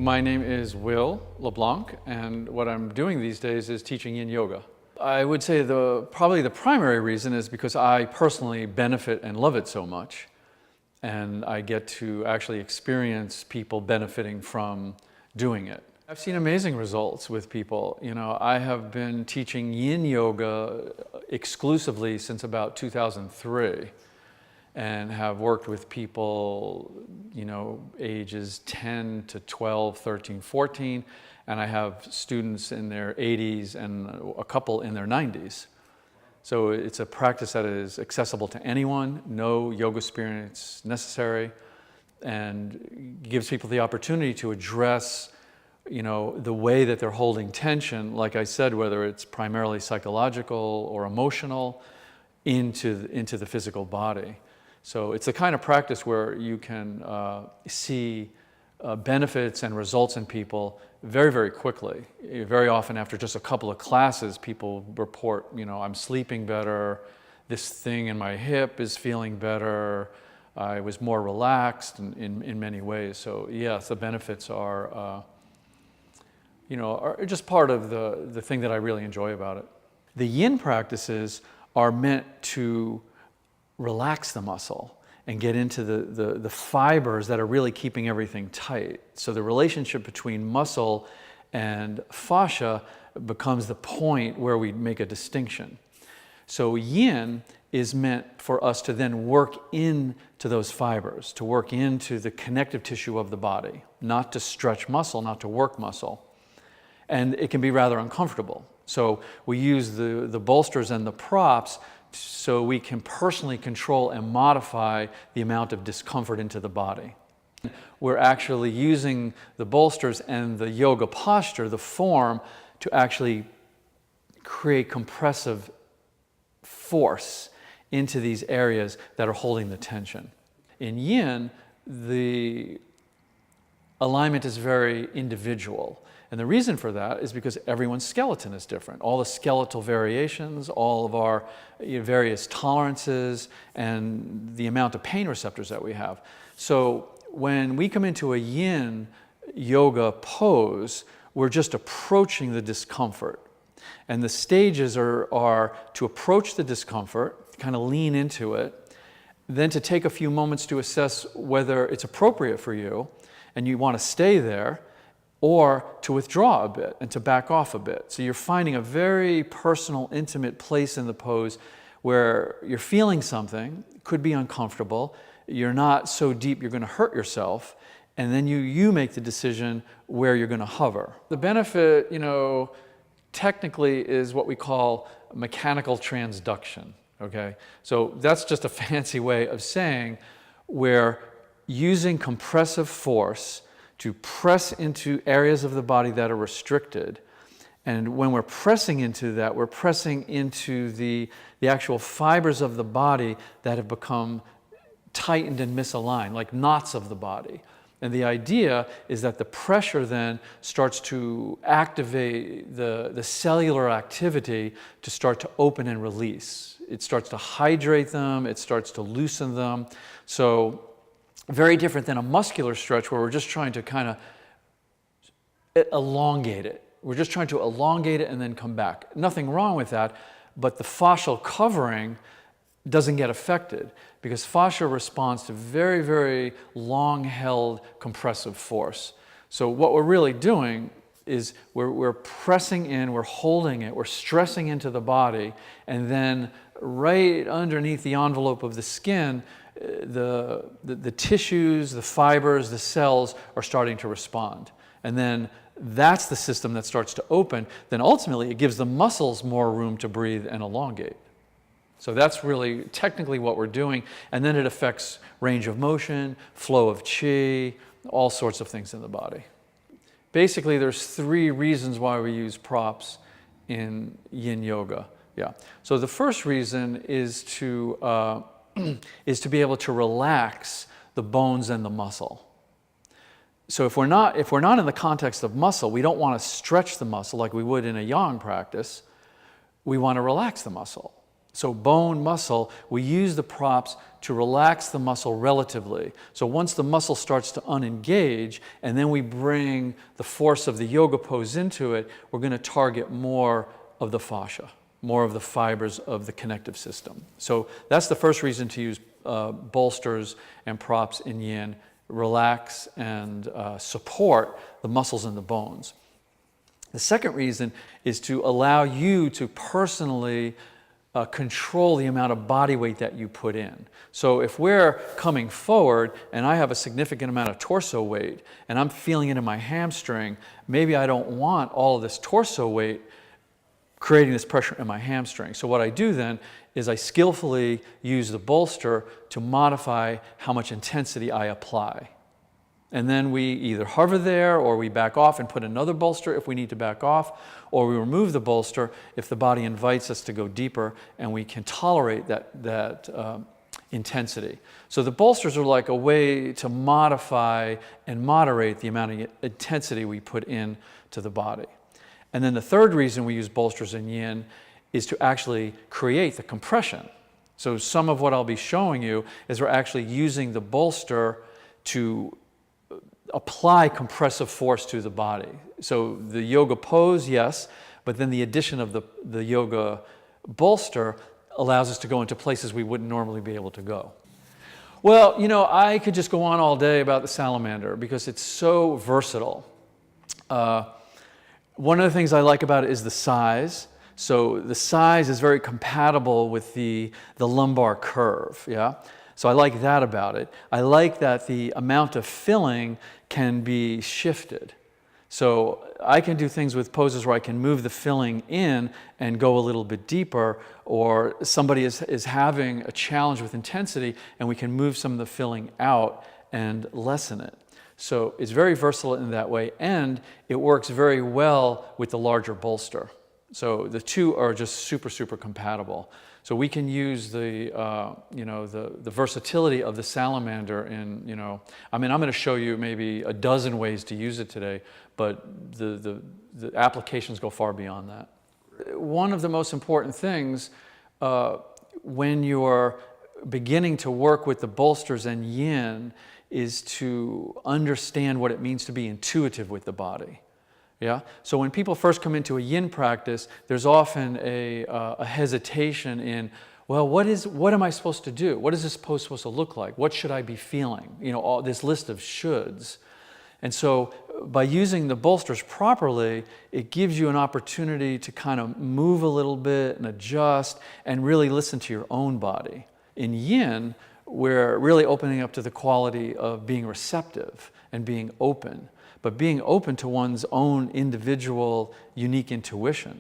My name is Will LeBlanc, and what I'm doing these days is teaching Yin Yoga. I would say probably the primary reason is because I personally benefit and love it so much, and I get to actually experience people benefiting from doing it. I've seen amazing results with people. You know, I have been teaching Yin Yoga exclusively since about 2003. And have worked with people, you know, ages 10 to 12, 13, 14, and I have students in their 80s and a couple in their 90s. So it's a practice that is accessible to anyone, no yoga experience necessary, and gives people the opportunity to address, you know, the way that they're holding tension, like I said, whether it's primarily psychological or emotional, into the physical body. So it's the kind of practice where you can see benefits and results in people very, very quickly. Very often after just a couple of classes, people report, you know, I'm sleeping better, this thing in my hip is feeling better, I was more relaxed in many ways. So yes, the benefits are, you know, are just part of the thing that I really enjoy about it. The Yin practices are meant to relax the muscle and get into the fibers that are really keeping everything tight. So the relationship between muscle and fascia becomes the point where we make a distinction. So Yin is meant for us to then work into those fibers, to work into the connective tissue of the body, not to stretch muscle, not to work muscle. And it can be rather uncomfortable. So we use the bolsters and the props so we can personally control and modify the amount of discomfort into the body. We're actually using the bolsters and the yoga posture, the form, to actually create compressive force into these areas that are holding the tension. In Yin, the alignment is very individual. And the reason for that is because everyone's skeleton is different. All the skeletal variations, all of our various tolerances, and the amount of pain receptors that we have. So when we come into a Yin Yoga pose, we're just approaching the discomfort. And the stages are to approach the discomfort, kind of lean into it, then to take a few moments to assess whether it's appropriate for you, and you want to stay there, or to withdraw a bit and to back off a bit. So you're finding a very personal, intimate place in the pose where you're feeling something, could be uncomfortable, you're not so deep you're going to hurt yourself, and then you make the decision where you're going to hover. The benefit, you know, technically is what we call mechanical transduction, okay? So that's just a fancy way of saying we're using compressive force to press into areas of the body that are restricted. And when we're pressing into that, we're pressing into the actual fibers of the body that have become tightened and misaligned, like knots of the body. And the idea is that the pressure then starts to activate the cellular activity to start to open and release. It starts to hydrate them, it starts to loosen them. So very different than a muscular stretch where we're just trying to kind of elongate it. We're just trying to elongate it and then come back. Nothing wrong with that, but the fascial covering doesn't get affected because fascia responds to very, very long-held compressive force. So what we're really doing is we're pressing in, we're holding it, we're stressing into the body, and then right underneath the envelope of the skin, the tissues, the fibers, the cells are starting to respond. And then that's the system that starts to open. Then ultimately it gives the muscles more room to breathe and elongate. So that's really technically what we're doing. And then it affects range of motion, flow of qi, all sorts of things in the body. Basically, there's 3 reasons why we use props in Yin Yoga. Yeah. So the first reason is to be able to relax the bones and the muscle. So if we're not in the context of muscle, we don't want to stretch the muscle like we would in a yang practice. We want to relax the muscle. So bone, muscle, we use the props to relax the muscle relatively. So once the muscle starts to unengage, and then we bring the force of the yoga pose into it, we're going to target more of the fascia, more of the fibers of the connective system. So that's the first reason to use bolsters and props in yin: relax and support the muscles and the bones. The second reason is to allow you to personally control the amount of body weight that you put in. So if we're coming forward and I have a significant amount of torso weight and I'm feeling it in my hamstring, maybe I don't want all of this torso weight creating this pressure in my hamstring. So what I do then is I skillfully use the bolster to modify how much intensity I apply. And then we either hover there, or we back off and put another bolster if we need to back off, or we remove the bolster if the body invites us to go deeper and we can tolerate that intensity. So the bolsters are like a way to modify and moderate the amount of intensity we put in to the body. And then the third reason we use bolsters in yin is to actually create the compression. So some of what I'll be showing you is we're actually using the bolster to apply compressive force to the body. So the yoga pose, yes, but then the addition of the yoga bolster allows us to go into places we wouldn't normally be able to go. Well, you know, I could just go on all day about the salamander because it's so versatile. One of the things I like about it is the size. So the size is very compatible with the lumbar curve, yeah? So I like that about it. I like that the amount of filling can be shifted. So I can do things with poses where I can move the filling in and go a little bit deeper, or somebody is having a challenge with intensity and we can move some of the filling out and lessen it. So it's very versatile in that way, and it works very well with the larger bolster. So the two are just super, super compatible. So we can use the versatility of the salamander in, I mean, I'm going to show you maybe a dozen ways to use it today, but the applications go far beyond that. One of the most important things when you're beginning to work with the bolsters and yin is to understand what it means to be intuitive with the body. Yeah. So when people first come into a yin practice, there's often a hesitation in, well, what am I supposed to do? What is this pose supposed to look like? What should I be feeling? All this list of shoulds. And so by using the bolsters properly, it gives you an opportunity to kind of move a little bit and adjust and really listen to your own body. In yin, we're really opening up to the quality of being receptive and being open, but being open to one's own individual, unique intuition.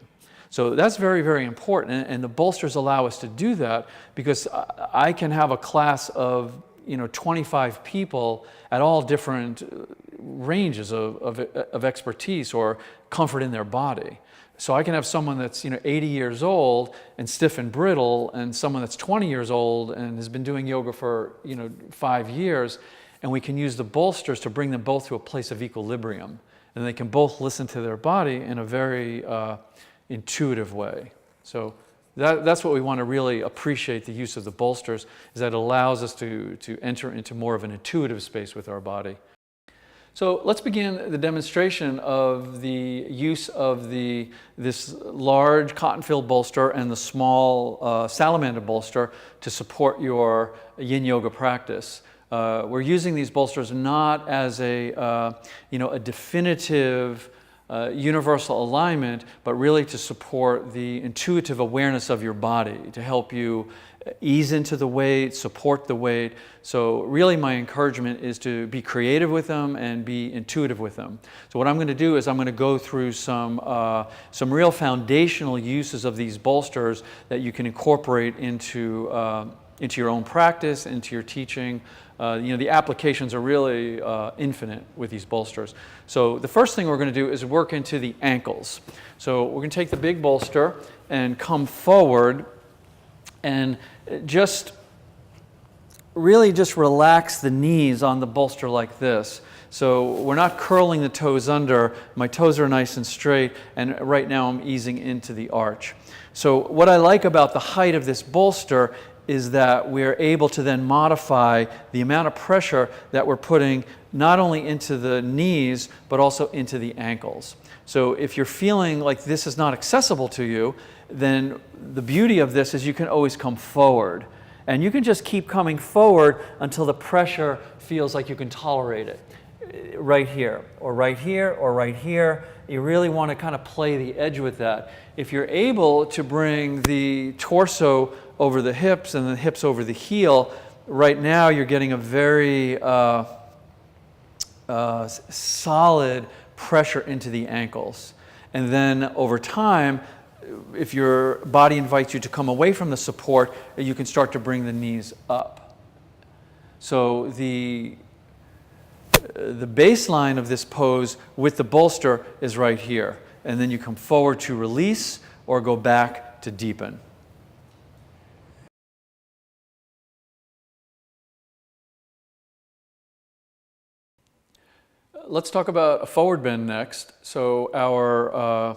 So that's very, very important, and the bolsters allow us to do that because I can have a class of 25 people at all different ranges of expertise or comfort in their body. So I can have someone that's 80 years old and stiff and brittle, and someone that's 20 years old and has been doing yoga for 5 years. And we can use the bolsters to bring them both to a place of equilibrium. And they can both listen to their body in a very intuitive way. So that's what we want to really appreciate the use of the bolsters, is that it allows us to enter into more of an intuitive space with our body. So let's begin the demonstration of the use of this large cotton-filled bolster and the small salamander bolster to support your yin yoga practice. We're using these bolsters not as a definitive universal alignment, but really to support the intuitive awareness of your body, to help you ease into the weight, support the weight. So really my encouragement is to be creative with them and be intuitive with them. So what I'm going to do is I'm going to go through some real foundational uses of these bolsters that you can incorporate into your own practice, into your teaching. The applications are really infinite with these bolsters. So the first thing we're going to do is work into the ankles. So we're going to take the big bolster and come forward and just really just relax the knees on the bolster like this. So we're not curling the toes under, my toes are nice and straight, and right now I'm easing into the arch. So what I like about the height of this bolster is that we're able to then modify the amount of pressure that we're putting not only into the knees, but also into the ankles. So if you're feeling like this is not accessible to you, then the beauty of this is you can always come forward. And you can just keep coming forward until the pressure feels like you can tolerate it. Right here, or right here, or right here. You really want to kind of play the edge with that. If you're able to bring the torso over the hips and the hips over the heel, right now you're getting a very solid pressure into the ankles. And then over time, if your body invites you to come away from the support, you can start to bring the knees up. So the baseline of this pose with the bolster is right here. And then you come forward to release or go back to deepen. Let's talk about a forward bend next. So our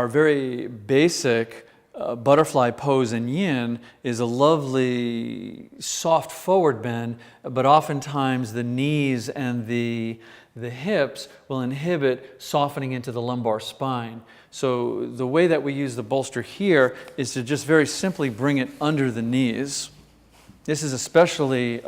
very basic butterfly pose in Yin is a lovely soft forward bend, but oftentimes the knees and the hips will inhibit softening into the lumbar spine. So the way that we use the bolster here is to just very simply bring it under the knees. This is especially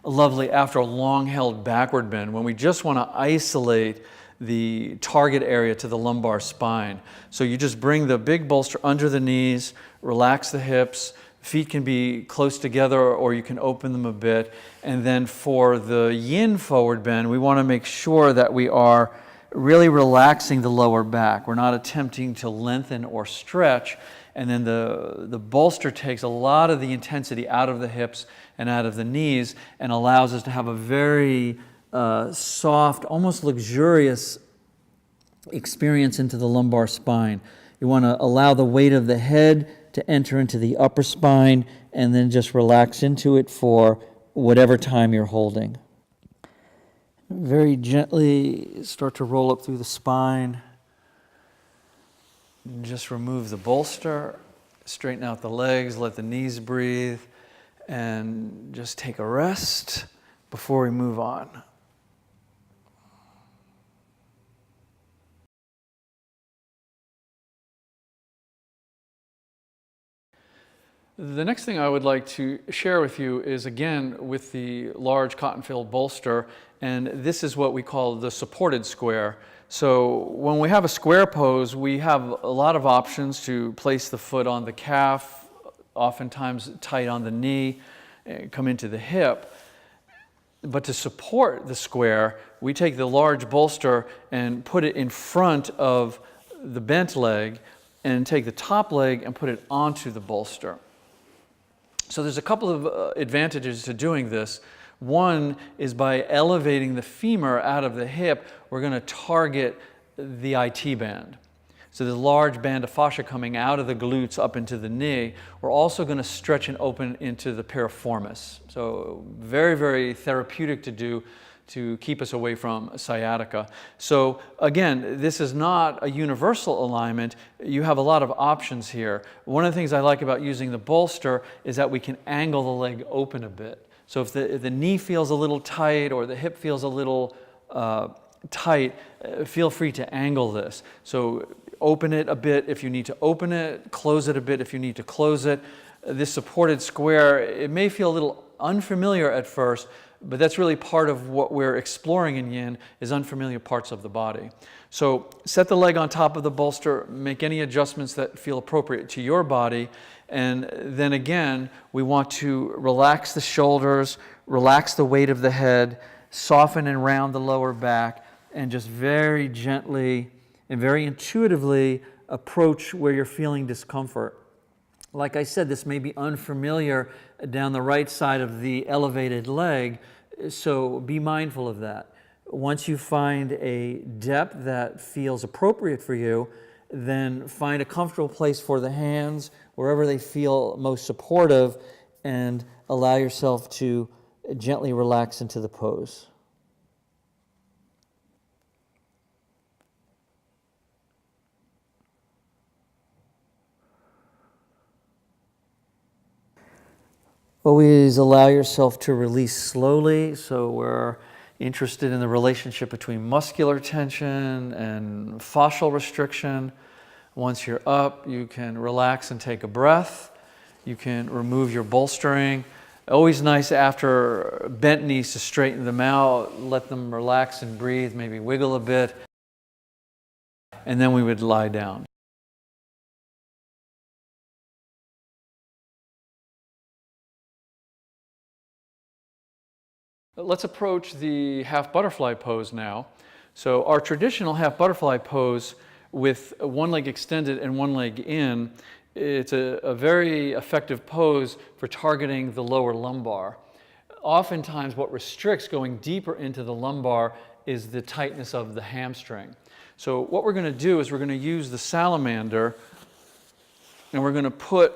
lovely after a long held backward bend when we just want to isolate the target area to the lumbar spine. So you just bring the big bolster under the knees, relax the hips, feet can be close together or you can open them a bit. And then for the Yin forward bend, we want to make sure that we are really relaxing the lower back. We're not attempting to lengthen or stretch. And then the bolster takes a lot of the intensity out of the hips and out of the knees and allows us to have a very soft, almost luxurious experience into the lumbar spine. You want to allow the weight of the head to enter into the upper spine and then just relax into it for whatever time you're holding. Very gently start to roll up through the spine. And just remove the bolster, straighten out the legs, let the knees breathe, and just take a rest before we move on. The next thing I would like to share with you is, again, with the large cotton-filled bolster, and this is what we call the supported square. So when we have a square pose, we have a lot of options to place the foot on the calf, oftentimes tight on the knee, come into the hip. But to support the square, we take the large bolster and put it in front of the bent leg and take the top leg and put it onto the bolster. So there's a couple of advantages to doing this. One is by elevating the femur out of the hip, we're going to target the IT band. So the large band of fascia coming out of the glutes up into the knee, we're also going to stretch and open into the piriformis. So very, very therapeutic to do to keep us away from sciatica. So again, this is not a universal alignment. You have a lot of options here. One of the things I like about using the bolster is that we can angle the leg open a bit. So if the knee feels a little tight or the hip feels a little tight, feel free to angle this. So open it a bit if you need to open it, close it a bit if you need to close it. This supported square, it may feel a little unfamiliar at first, but that's really part of what we're exploring in Yin, is unfamiliar parts of the body. So set the leg on top of the bolster, make any adjustments that feel appropriate to your body, and then again, we want to relax the shoulders, relax the weight of the head, soften and round the lower back, and just very gently and very intuitively approach where you're feeling discomfort. Like I said, this may be unfamiliar down the right side of the elevated leg, so be mindful of that. Once you find a depth that feels appropriate for you, then find a comfortable place for the hands, wherever they feel most supportive, and allow yourself to gently relax into the pose. Always allow yourself to release slowly, so we're interested in the relationship between muscular tension and fascial restriction. Once you're up, you can relax and take a breath. You can remove your bolstering. Always nice after bent knees to straighten them out, let them relax and breathe, maybe wiggle a bit, and then we would lie down. Let's approach the half butterfly pose now. So our traditional half butterfly pose with one leg extended and one leg in, it's a very effective pose for targeting the lower lumbar. Oftentimes what restricts going deeper into the lumbar is the tightness of the hamstring. So what we're going to do is we're going to use the salamander and we're going to put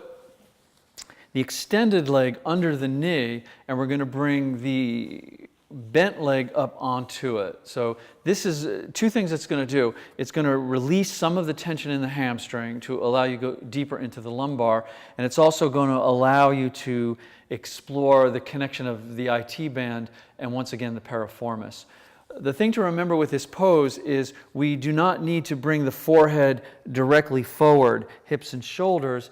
the extended leg under the knee, and we're going to bring the bent leg up onto it. So this is two things it's going to do. It's going to release some of the tension in the hamstring to allow you to go deeper into the lumbar, and it's also going to allow you to explore the connection of the IT band and once again the piriformis. The thing to remember with this pose is we do not need to bring the forehead directly forward, hips and shoulders.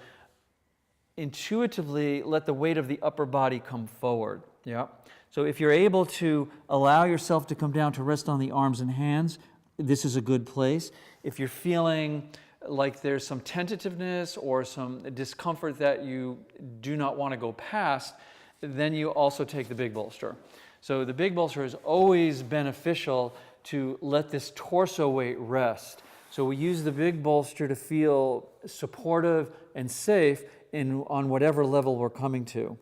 Intuitively let the weight of the upper body come forward. Yeah. So if you're able to allow yourself to come down to rest on the arms and hands, this is a good place. If you're feeling like there's some tentativeness or some discomfort that you do not want to go past, then you also take the big bolster. So the big bolster is always beneficial to let this torso weight rest. So we use the big bolster to feel supportive and safe on whatever level we're coming to.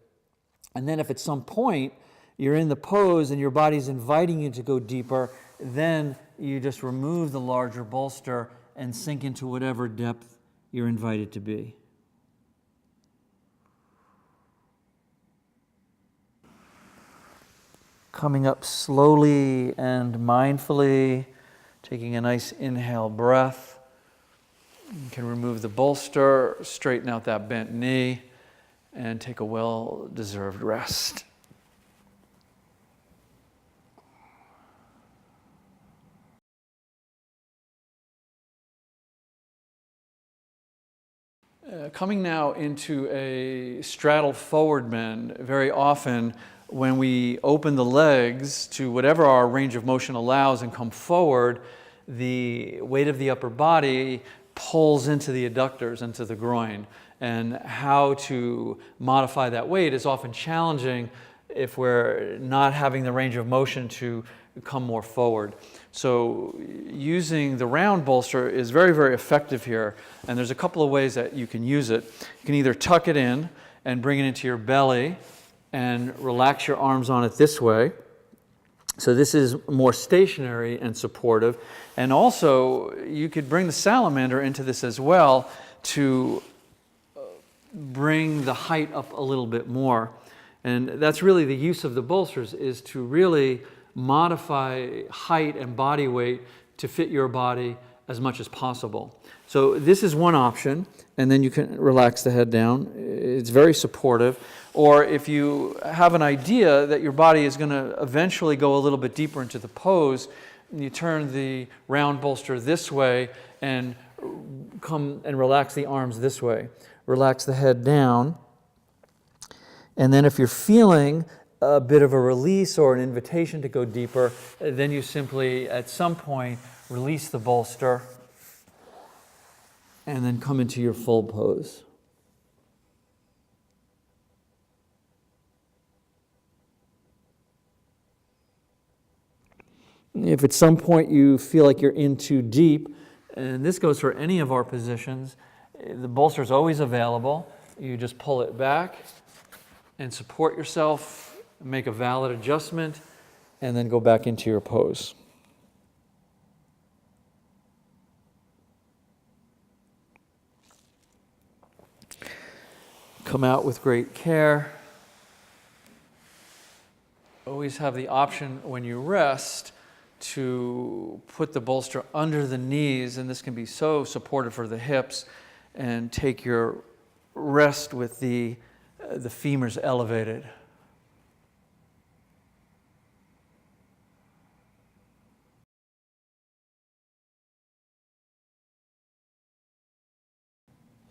And then if at some point you're in the pose and your body's inviting you to go deeper, then you just remove the larger bolster and sink into whatever depth you're invited to be. Coming up slowly and mindfully, taking a nice inhale breath. You can remove the bolster, straighten out that bent knee, and take a well-deserved rest. Coming now into a straddle forward bend, very often when we open the legs to whatever our range of motion allows and come forward, the weight of the upper body pulls into the adductors, into the groin. And how to modify that weight is often challenging if we're not having the range of motion to come more forward. So using the round bolster is very, very effective here. And there's a couple of ways that you can use it. You can either tuck it in and bring it into your belly and relax your arms on it this way. So this is more stationary and supportive. And also, you could bring the salamander into this as well to bring the height up a little bit more. And that's really the use of the bolsters, is to really modify height and body weight to fit your body as much as possible. So this is one option, and then you can relax the head down. It's very supportive. Or if you have an idea that your body is going to eventually go a little bit deeper into the pose, you turn the round bolster this way and come and relax the arms this way. Relax the head down. And then if you're feeling a bit of a release or an invitation to go deeper, then you simply, at some point, release the bolster and then come into your full pose. If at some point you feel like you're in too deep, and this goes for any of our positions, the bolster is always available. You just pull it back and support yourself, make a valid adjustment, and then go back into your pose. Come out with great care. Always have the option when you rest to put the bolster under the knees, and this can be so supportive for the hips, and take your rest with the femurs elevated.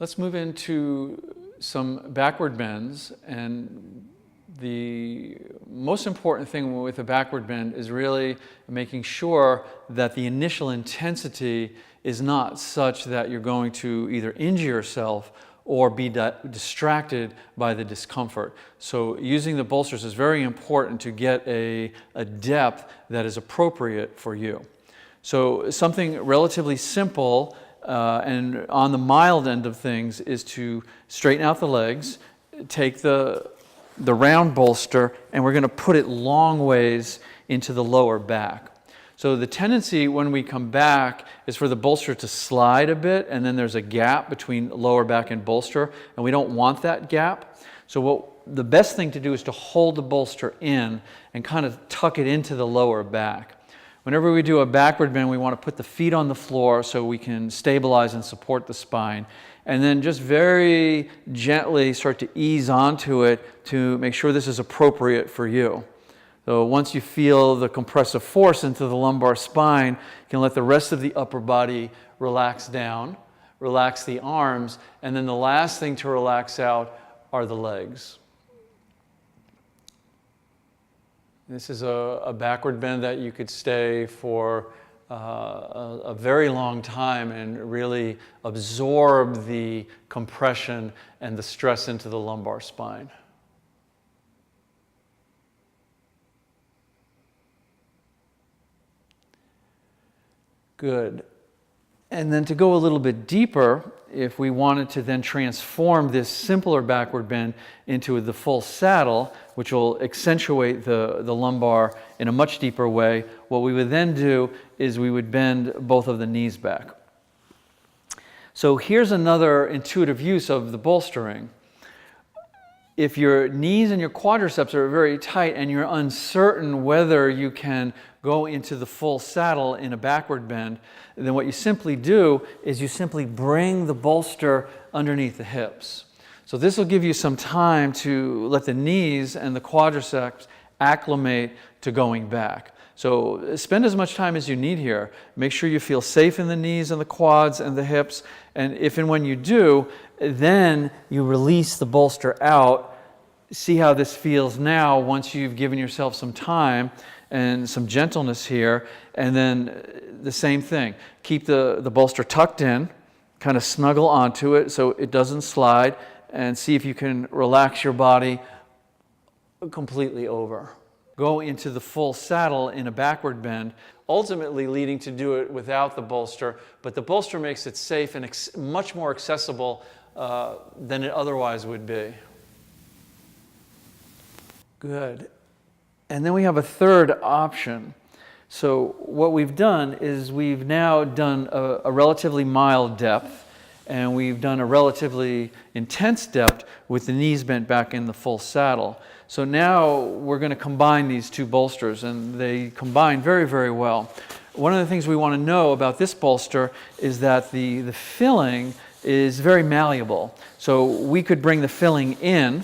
Let's move into some backward bends, and the most important thing with a backward bend is really making sure that the initial intensity is not such that you're going to either injure yourself or be distracted by the discomfort. So using the bolsters is very important to get a depth that is appropriate for you. So something relatively simple and on the mild end of things is to straighten out the legs, take the round bolster, and we're going to put it long ways into the lower back. So the tendency when we come back is for the bolster to slide a bit, and then there's a gap between lower back and bolster, and we don't want that gap. So the best thing to do is to hold the bolster in and kind of tuck it into the lower back. Whenever we do a backward bend, we want to put the feet on the floor so we can stabilize and support the spine. And then just very gently start to ease onto it to make sure this is appropriate for you. So once you feel the compressive force into the lumbar spine, you can let the rest of the upper body relax down, relax the arms, and then the last thing to relax out are the legs. This is a backward bend that you could stay for a very long time and really absorb the compression and the stress into the lumbar spine. Good. And then to go a little bit deeper, if we wanted to then transform this simpler backward bend into the full saddle, which will accentuate the lumbar in a much deeper way, what we would then do is we would bend both of the knees back. So here's another intuitive use of the bolstering. If your knees and your quadriceps are very tight and you're uncertain whether you can go into the full saddle in a backward bend, then what you simply do is you simply bring the bolster underneath the hips. So this will give you some time to let the knees and the quadriceps acclimate to going back. So spend as much time as you need here. Make sure you feel safe in the knees and the quads and the hips. And if and when you do, then you release the bolster out. See how this feels now once you've given yourself some time and some gentleness here. And then the same thing. Keep the bolster tucked in, kind of snuggle onto it so it doesn't slide, and see if you can relax your body completely over. Go into the full saddle in a backward bend, ultimately leading to do it without the bolster, but the bolster makes it safe and much more accessible than it otherwise would be. Good. And then we have a third option. So what we've done is we've now done a relatively mild depth, and we've done a relatively intense depth with the knees bent back in the full saddle. So now we're going to combine these two bolsters, and they combine very, very well. One of the things we want to know about this bolster is that the filling is very malleable. So we could bring the filling in.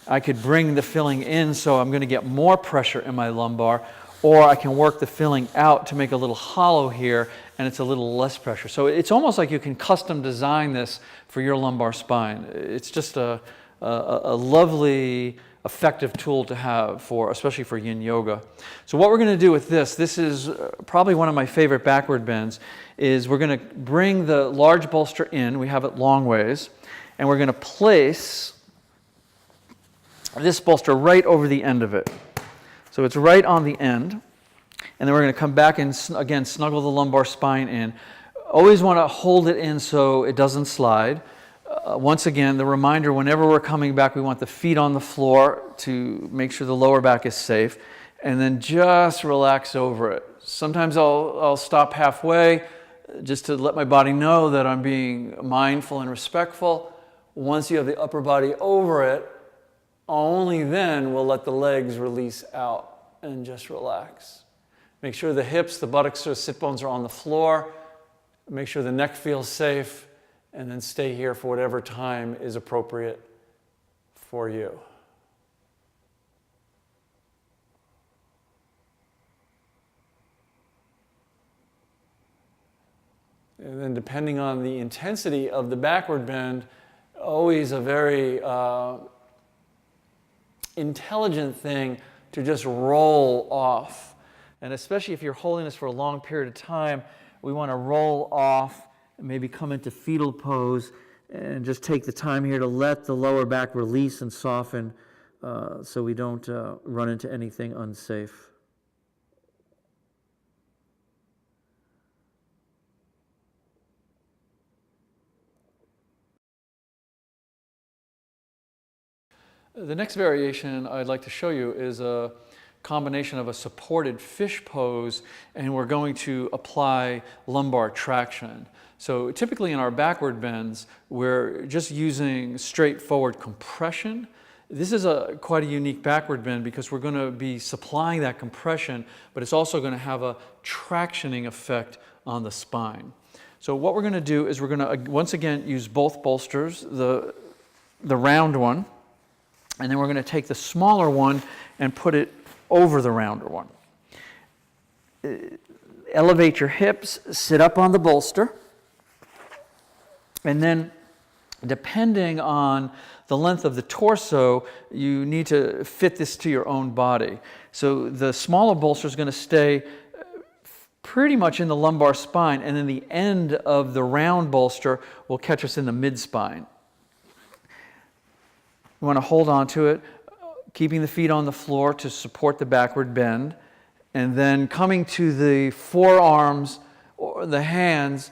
I could bring the filling in so I'm going to get more pressure in my lumbar, or I can work the filling out to make a little hollow here, and it's a little less pressure. So it's almost like you can custom design this for your lumbar spine. It's just a lovely, effective tool to have for, especially for Yin Yoga. So what we're going to do with this is probably one of my favorite backward bends, is we're going to bring the large bolster in. We have it long ways, and we're going to place this bolster right over the end of it. So it's right on the end, and then we're going to come back and again snuggle the lumbar spine in. Always want to hold it in so it doesn't slide. Once again, the reminder, whenever we're coming back, we want the feet on the floor to make sure the lower back is safe, and then just relax over it. Sometimes I'll stop halfway just to let my body know that I'm being mindful and respectful. Once you have the upper body over it, only then we'll let the legs release out. and just relax. Make sure the hips, the buttocks, or sit bones are on the floor. Make sure the neck feels safe, and then stay here for whatever time is appropriate for you. And then depending on the intensity of the backward bend, always a very intelligent thing to just roll off. And especially if you're holding this for a long period of time, we want to roll off and maybe come into fetal pose and just take the time here to let the lower back release and soften so we don't run into anything unsafe. The next variation I'd like to show you is a combination of a supported fish pose, and we're going to apply lumbar traction. So typically in our backward bends, we're just using straightforward compression. This is quite a unique backward bend because we're going to be supplying that compression, but it's also going to have a tractioning effect on the spine. So what we're going to do is we're going to once again use both bolsters, the round one, and then we're going to take the smaller one and put it over the rounder one. Elevate your hips, sit up on the bolster, and then depending on the length of the torso, you need to fit this to your own body. So the smaller bolster is going to stay pretty much in the lumbar spine, and then the end of the round bolster will catch us in the mid-spine. You want to hold on to it, keeping the feet on the floor to support the backward bend, and then coming to the forearms or the hands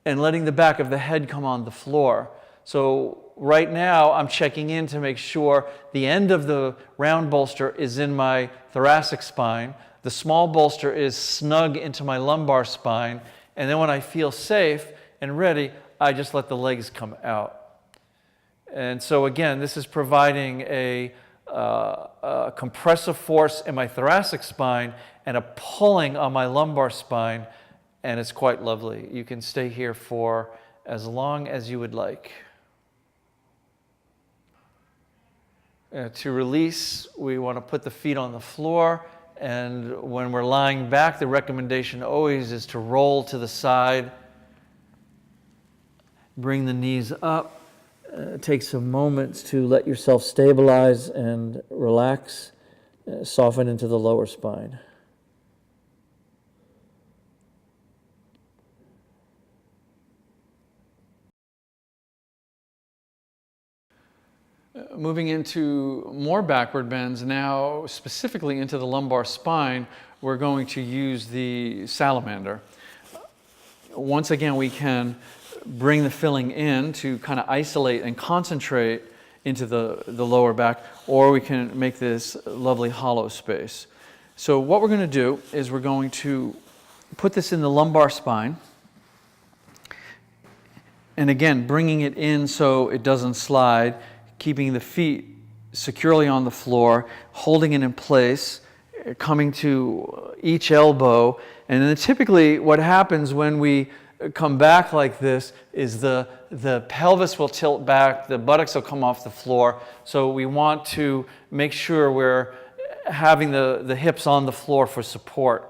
and letting the back of the head come on the floor. So right now I'm checking in to make sure the end of the round bolster is in my thoracic spine, the small bolster is snug into my lumbar spine, and then when I feel safe and ready, I just let the legs come out. And so again, this is providing a compressive force in my thoracic spine and a pulling on my lumbar spine, and it's quite lovely. You can stay here for as long as you would like. To release, we want to put the feet on the floor, and when we're lying back, the recommendation always is to roll to the side, bring the knees up. Take some moments to let yourself stabilize and relax, soften into the lower spine. Moving into more backward bends, now specifically into the lumbar spine, we're going to use the salamander. Once again, we can bring the filling in to kind of isolate and concentrate into the lower back, or we can make this lovely hollow space. So what we're going to do is we're going to put this in the lumbar spine, and again, bringing it in so it doesn't slide, keeping the feet securely on the floor, holding it in place, coming to each elbow, and then typically what happens when we come back like this is the pelvis will tilt back, the buttocks will come off the floor. So we want to make sure we're having the hips on the floor for support.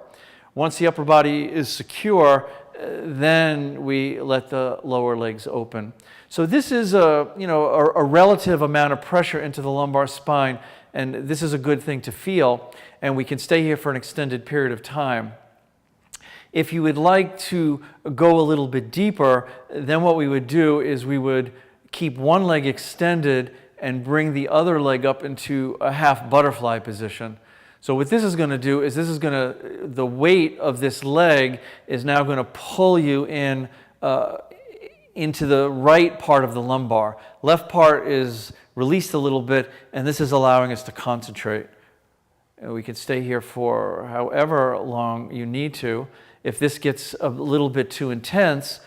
Once the upper body is secure, then we let the lower legs open. So this is a relative amount of pressure into the lumbar spine, and this is a good thing to feel, and we can stay here for an extended period of time. If you would like to go a little bit deeper, then what we would do is we would keep one leg extended and bring the other leg up into a half butterfly position. So what this is going to do is the weight of this leg is now going to pull you in into the right part of the lumbar. Left part is released a little bit, and this is allowing us to concentrate. And we can stay here for however long you need to. If this gets a little bit too intense,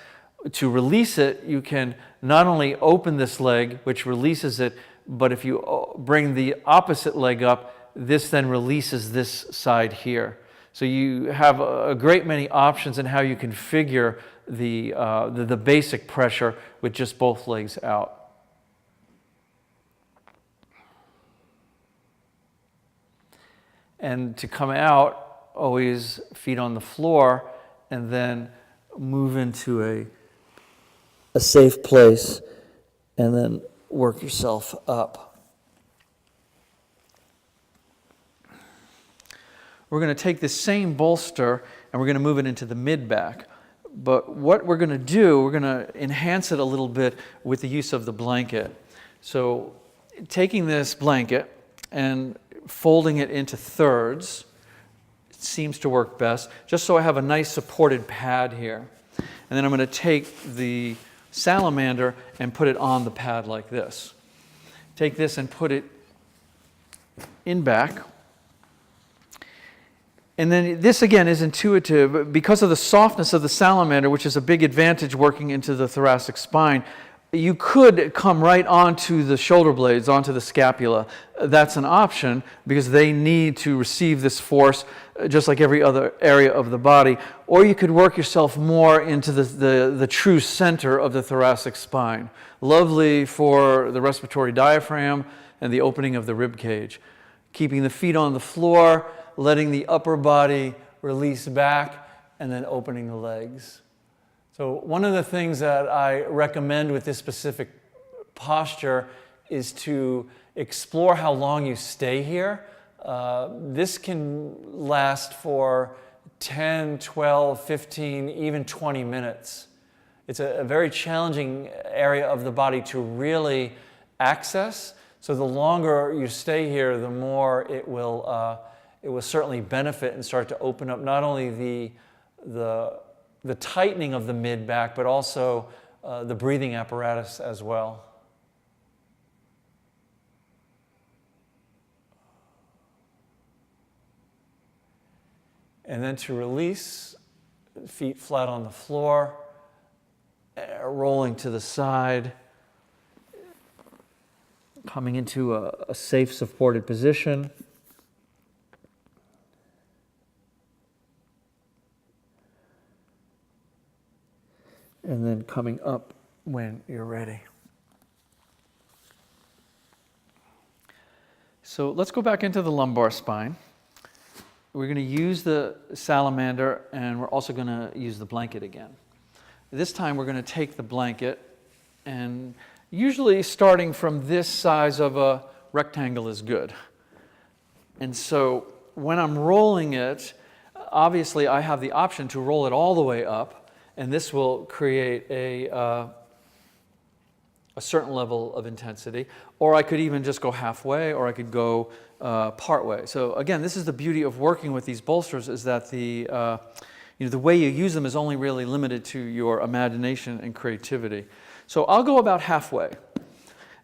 to release it, you can not only open this leg, which releases it, but if you bring the opposite leg up, this then releases this side here. So you have a great many options in how you configure the basic pressure with just both legs out. And to come out, always feet on the floor, and then move into a safe place, and then work yourself up. We're going to take this same bolster and we're going to move it into the mid-back. But what we're going to do, we're going to enhance it a little bit with the use of the blanket. So taking this blanket and folding it into thirds, it seems to work best, just so I have a nice supported pad here. And then I'm going to take the salamander and put it on the pad like this. Take this and put it in back. And then this again is intuitive because of the softness of the salamander, which is a big advantage working into the thoracic spine. You could come right onto the shoulder blades, onto the scapula. That's an option because they need to receive this force just like every other area of the body. Or you could work yourself more into the true center of the thoracic spine. Lovely for the respiratory diaphragm and the opening of the rib cage. Keeping the feet on the floor, letting the upper body release back, and then opening the legs. So one of the things that I recommend with this specific posture is to explore how long you stay here. This can last for 10, 12, 15, even 20 minutes. It's a very challenging area of the body to really access. So the longer you stay here, the more it will certainly benefit and start to open up not only the tightening of the mid-back, but also the breathing apparatus as well. And then to release, feet flat on the floor, rolling to the side, coming into a safe supported position. And then coming up when you're ready. So let's go back into the lumbar spine. We're going to use the salamander and we're also going to use the blanket again. This time we're going to take the blanket, and usually starting from this size of a rectangle is good. And so when I'm rolling it, obviously I have the option to roll it all the way up, and this will create a certain level of intensity. Or I could even just go halfway, or I could go part way. So again, this is the beauty of working with these bolsters, is that the way you use them is only really limited to your imagination and creativity. So I'll go about halfway.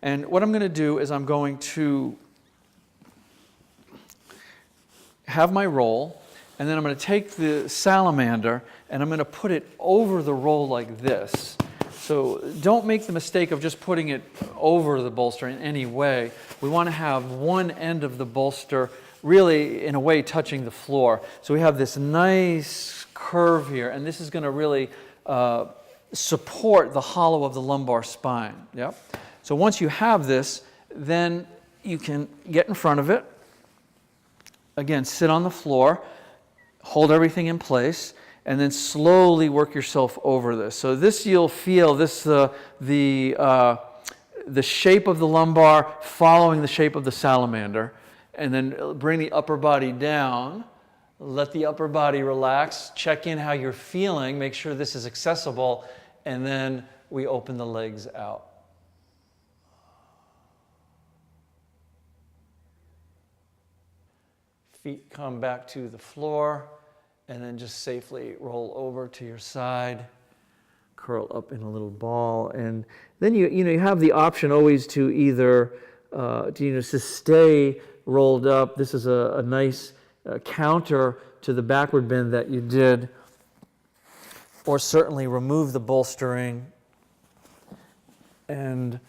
And what I'm going to do is I'm going to have my roll, and then I'm going to take the salamander and I'm going to put it over the roll like this. So don't make the mistake of just putting it over the bolster in any way. We want to have one end of the bolster really, in a way, touching the floor. So we have this nice curve here, and this is going to really support the hollow of the lumbar spine. Yep. So once you have this, then you can get in front of it. Again, sit on the floor, hold everything in place, and then slowly work yourself over this. So this, you'll feel this the shape of the lumbar following the shape of the salamander, and then bring the upper body down. Let the upper body relax. Check in how you're feeling. Make sure this is accessible, and then we open the legs out. Feet come back to the floor, and then just safely roll over to your side, curl up in a little ball, and then you have the option always to either to stay rolled up. This is a nice counter to the backward bend that you did, or certainly remove the bolstering and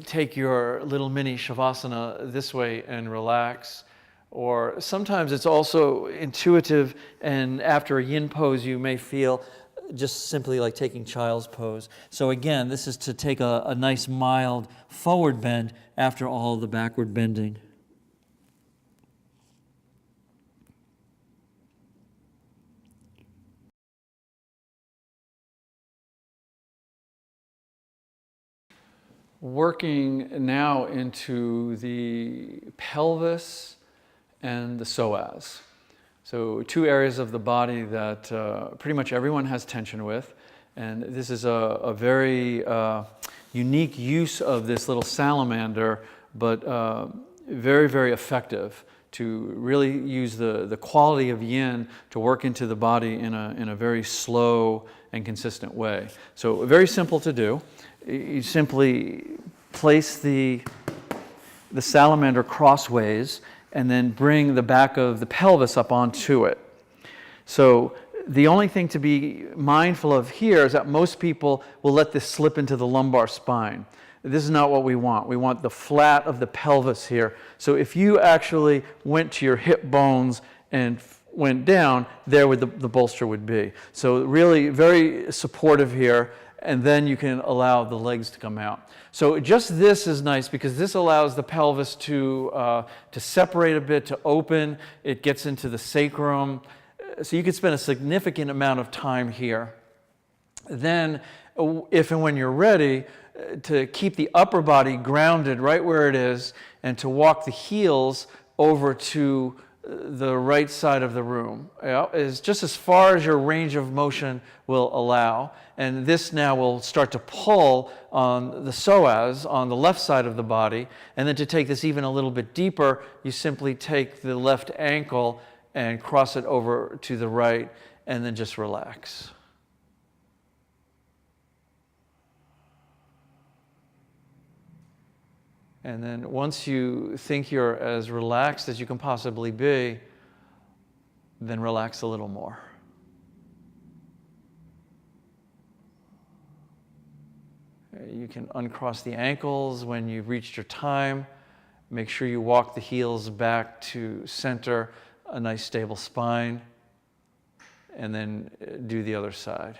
take your little mini Shavasana this way and relax. Or sometimes it's also intuitive, and after a yin pose you may feel just simply like taking child's pose. So again, this is to take a nice mild forward bend after all the backward bending. Working now into the pelvis and the psoas. So two areas of the body that pretty much everyone has tension with. And this is a very unique use of this little salamander, but very, very effective to really use the quality of yin to work into the body in a very slow and consistent way. So very simple to do. You simply place the salamander crossways and then bring the back of the pelvis up onto it. So the only thing to be mindful of here is that most people will let this slip into the lumbar spine. This is not what we want. We want the flat of the pelvis here. So if you actually went to your hip bones and went down, there would the bolster would be. So really very supportive here, and then you can allow the legs to come out. So just this is nice because this allows the pelvis to separate a bit, to open. It gets into the sacrum. So you could spend a significant amount of time here. Then, if and when you're ready, to keep the upper body grounded right where it is and to walk the heels over to the right side of the room. Is just as far as your range of motion will allow. And this now will start to pull on the psoas on the left side of the body. And then to take this even a little bit deeper, you simply take the left ankle and cross it over to the right and then just relax. And then once you think you're as relaxed as you can possibly be, then relax a little more. You can uncross the ankles when you've reached your time. Make sure you walk the heels back to center, a nice stable spine, and then do the other side.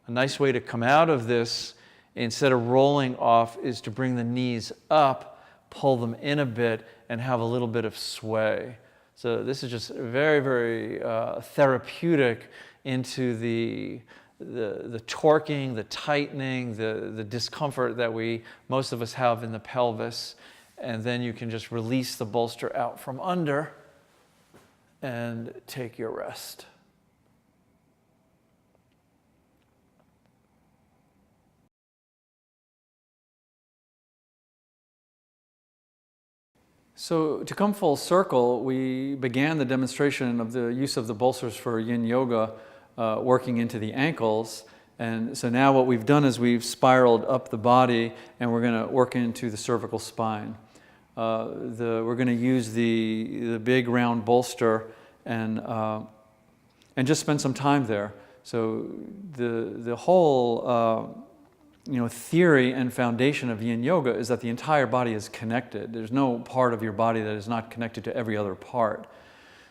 A nice way to come out of this, instead of rolling off, is to bring the knees up, pull them in a bit, and have a little bit of sway. So this is just very, very therapeutic into the torquing, the tightening, the discomfort that most of us have in the pelvis. And then you can just release the bolster out from under and take your rest. So to come full circle, we began the demonstration of the use of the bolsters for Yin Yoga working into the ankles. And so now what we've done is we've spiraled up the body and we're going to work into the cervical spine. We're going to use the big round bolster and just spend some time there. So the whole theory and foundation of Yin Yoga is that the entire body is connected. There's no part of your body that is not connected to every other part.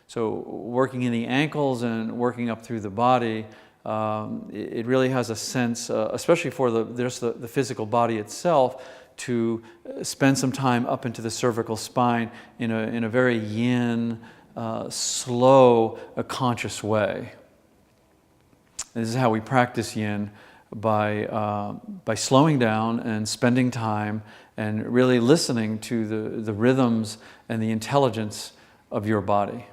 So working in the ankles and working up through the body, it really has a sense, especially for the physical body itself, to spend some time up into the cervical spine in a very yin, slow, conscious way. This is how we practice yin, by slowing down and spending time and really listening to the rhythms and the intelligence of your body.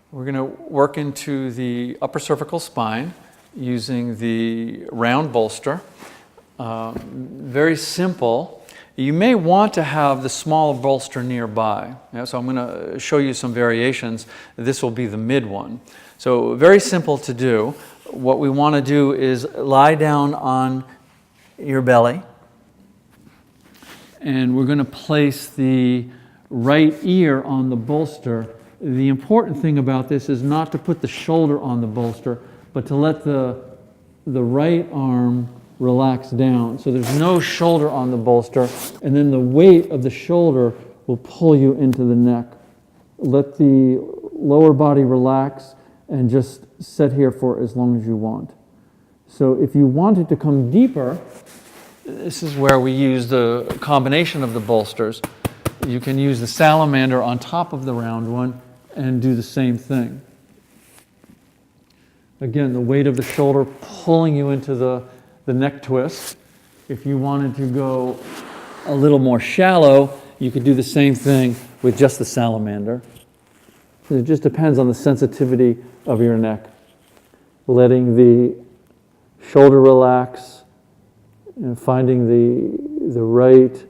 We're going to work into the upper cervical spine using the round bolster. Very simple. You may want to have the small bolster nearby. So I'm going to show you some variations. This will be the mid one. So very simple to do. What we want to do is lie down on your belly. And we're going to place the right ear on the bolster. The important thing about this is not to put the shoulder on the bolster, but to let the right arm relax down. So there's no shoulder on the bolster, and then the weight of the shoulder will pull you into the neck. Let the lower body relax and just sit here for as long as you want. So if you want it to come deeper, this is where we use the combination of the bolsters. You can use the salamander on top of the round one and do the same thing. Again, the weight of the shoulder pulling you into the neck twist. If you wanted to go a little more shallow, you could do the same thing with just the salamander. It just depends on the sensitivity of your neck. Letting the shoulder relax and finding the right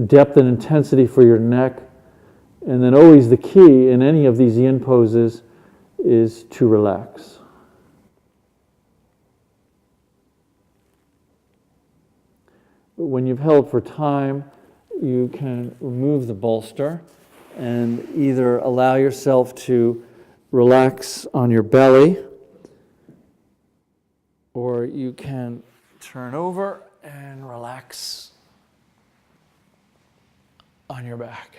depth and intensity for your neck. And then always the key in any of these yin poses is to relax. When you've held for time, you can remove the bolster and either allow yourself to relax on your belly, or you can turn over and relax on your back.